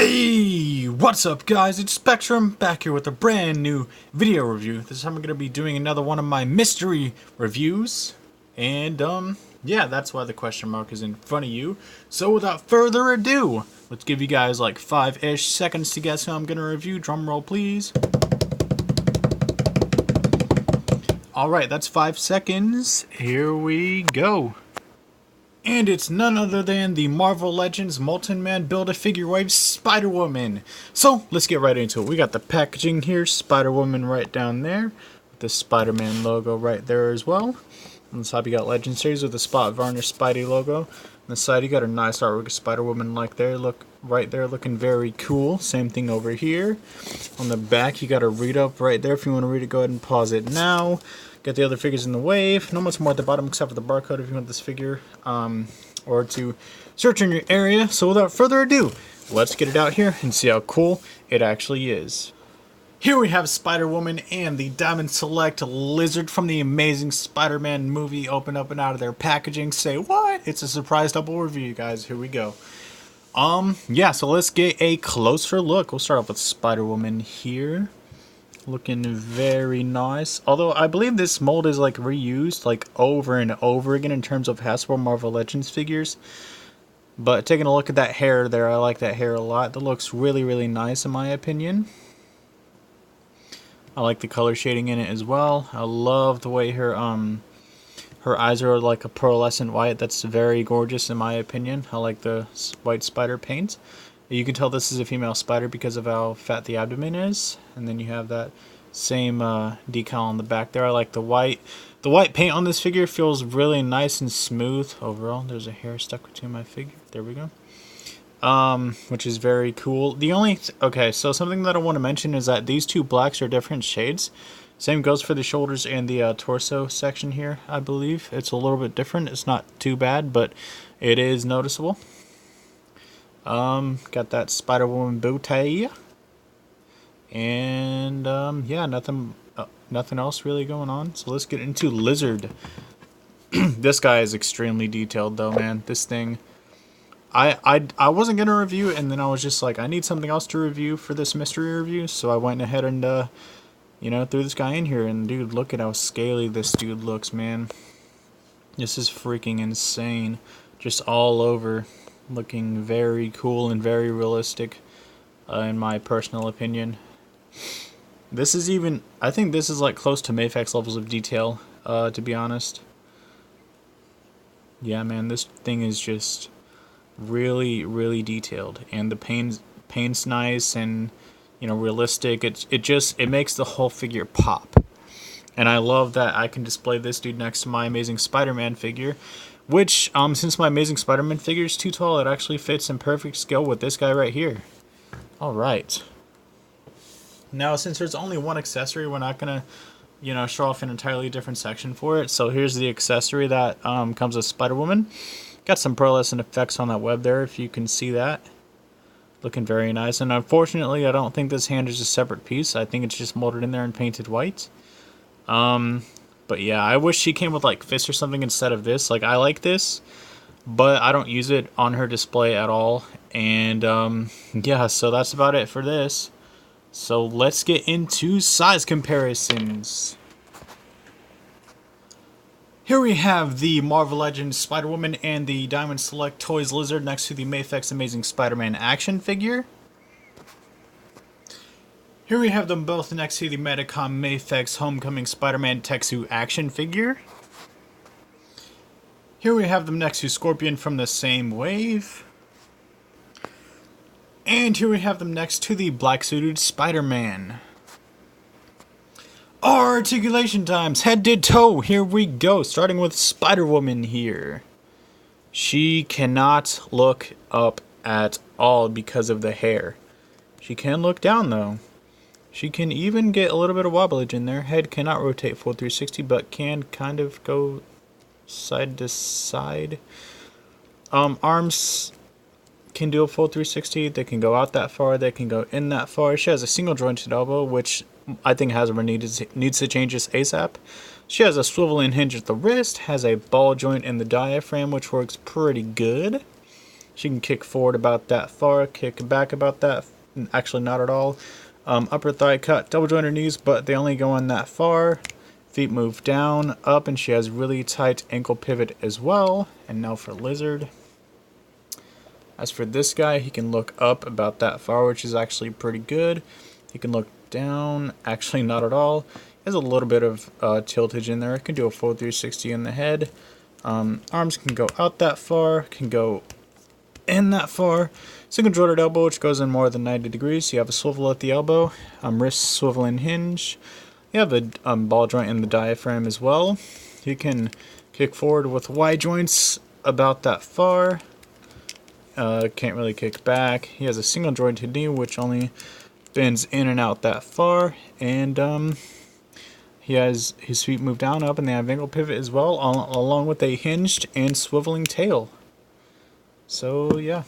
Hey, what's up guys, it's Spectrum, back here with a brand new video review. This time I'm going to be doing another one of my mystery reviews. And, yeah, that's why the question mark is in front of you. So without further ado, let's give you guys like 5-ish seconds to guess who I'm going to review. Drum roll please. Alright, that's 5 seconds. Here we go. And it's none other than the Marvel Legends Molten Man Build-A-Figure Wave Spider-Woman. So, let's get right into it. We got the packaging here, Spider-Woman right down there, with the Spider-Man logo right there as well. On the top you got Legend Series with the spot varnish Spidey logo. On the side you got a nice artwork of Spider-Woman like there, right there, looking very cool. Same thing over here. On the back you got a read-up right there. If you want to read it, go ahead and pause it now. Get the other figures in the wave. Not much more at the bottom except for the barcode if you want this figure or to search in your area. So without further ado, let's get it out here and see how cool it actually is. Here we have Spider-Woman and the Diamond Select Lizard from the Amazing Spider-Man movie open up and out of their packaging. Say what? It's a surprise double review, guys. Here we go. Yeah, so let's get a closer look. We'll start off with Spider-Woman here. Looking very nice. Although I believe this mold is like reused like over and over again in terms of Hasbro Marvel Legends figures. But taking a look at that hair there, I like that hair a lot. That looks really, really nice in my opinion. I like the color shading in it as well. I love the way her eyes are like a pearlescent white. That's very gorgeous in my opinion. I like the white spider paint. You can tell this is a female spider because of how fat the abdomen is. And then you have that same decal on the back there. I like the white. The white paint on this figure feels really nice and smooth overall. There's a hair stuck between my figure. There we go. Which is very cool. Okay, so something that I want to mention is that these two blacks are different shades. Same goes for the shoulders and the torso section here, I believe. It's a little bit different. It's not too bad, but it is noticeable. Got that Spider-Woman bow tie. And, yeah, nothing else really going on. So let's get into Lizard. This guy is extremely detailed though, man. This thing, I wasn't going to review it, and then I was just like, I need something else to review for this mystery review. So I went ahead and, you know, threw this guy in here. And dude, look at how scaly this dude looks, man. This is freaking insane. Just all over. Looking very cool and very realistic, in my personal opinion. This is even, I think this is like close to Mafex levels of detail, to be honest. Yeah, man, this thing is just really, really detailed, and the paint's nice and, you know, realistic. It makes the whole figure pop, and I love that I can display this dude next to my Amazing Spider-Man figure. Which, since my Amazing Spider-Man figure is too tall, it actually fits in perfect scale with this guy right here. Alright. Now, since there's only one accessory, we're not going to, you know, show off an entirely different section for it. So here's the accessory that comes with Spider-Woman. Got some pearlescent effects on that web there, if you can see that. Looking very nice. And unfortunately, I don't think this hand is a separate piece. I think it's just molded in there and painted white. But yeah, I wish she came with like fists or something instead of this. Like, I like this, but I don't use it on her display at all. And yeah, so that's about it for this. So let's get into size comparisons. Here we have the Marvel Legends Spider-Woman and the Diamond Select Toys Lizard next to the Mafex Amazing Spider-Man action figure. Here we have them both next to the Medicom Mafex Homecoming Spider-Man Texu action figure. Here we have them next to Scorpion from the same wave. And here we have them next to the black-suited Spider-Man. Articulation times, head to toe, here we go, starting with Spider-Woman here. She cannot look up at all because of the hair. She can look down though. She can even get a little bit of wobblage in there. Head cannot rotate full 360, but can kind of go side to side. Arms can do a full 360. They can go out that far. They can go in that far. She has a single jointed elbow, which I think Hasbro needs to change this ASAP. She has a swivel and hinge at the wrist. Has a ball joint in the diaphragm, which works pretty good. She can kick forward about that far, kick back about that, actually not at all. Upper thigh cut, double joint her knees, but they only go on that far. Feet move down, up, and she has really tight ankle pivot as well. And now for Lizard. As for this guy, he can look up about that far, which is actually pretty good. He can look down, actually not at all. He has a little bit of tiltage in there. He can do a full 360 in the head. Arms can go out that far, can go in that far. Single jointed elbow, which goes in more than 90 degrees. You have a swivel at the elbow, wrist swivel and hinge. You have a ball joint in the diaphragm as well. You can kick forward with Y joints about that far. Can't really kick back. He has a single jointed knee, which only bends in and out that far. And he has his feet move down, up, and they have ankle pivot as well, along with a hinged and swiveling tail. So, yeah.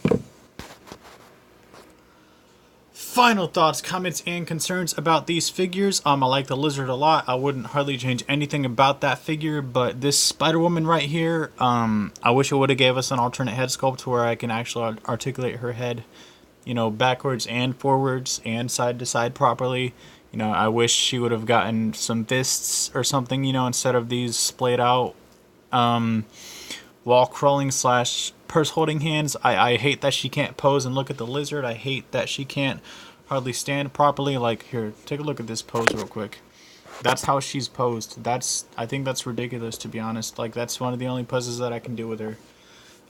Final thoughts, comments, and concerns about these figures. I like the Lizard a lot. I wouldn't hardly change anything about that figure, but this Spider-Woman right here, I wish it would have gave us an alternate head sculpt where I can actually articulate her head, you know, backwards and forwards and side to side properly. You know, I wish she would have gotten some fists or something, you know, instead of these splayed out wall crawling / purse holding hands. I hate that she can't pose and look at the Lizard. I hate that she can't hardly stand properly. Like, here, take a look at this pose real quick. That's how she's posed. I think that's ridiculous, to be honest. Like, that's one of the only poses that I can do with her.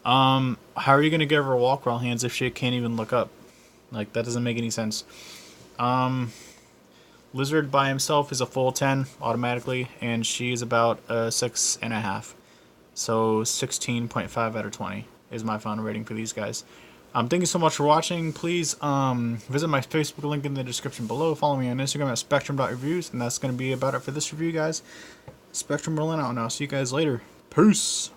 How are you gonna give her wall crawl hands if she can't even look up? Like, that doesn't make any sense. Lizard by himself is a full 10 automatically, and she's about a 6.5. So 16.5 out of 20 is my final rating for these guys. Thank you so much for watching. Please visit my Facebook link in the description below. Follow me on Instagram at spectrum.reviews, and that's going to be about it for this review, guys. Spectrum rolling out now. See you guys later. Peace.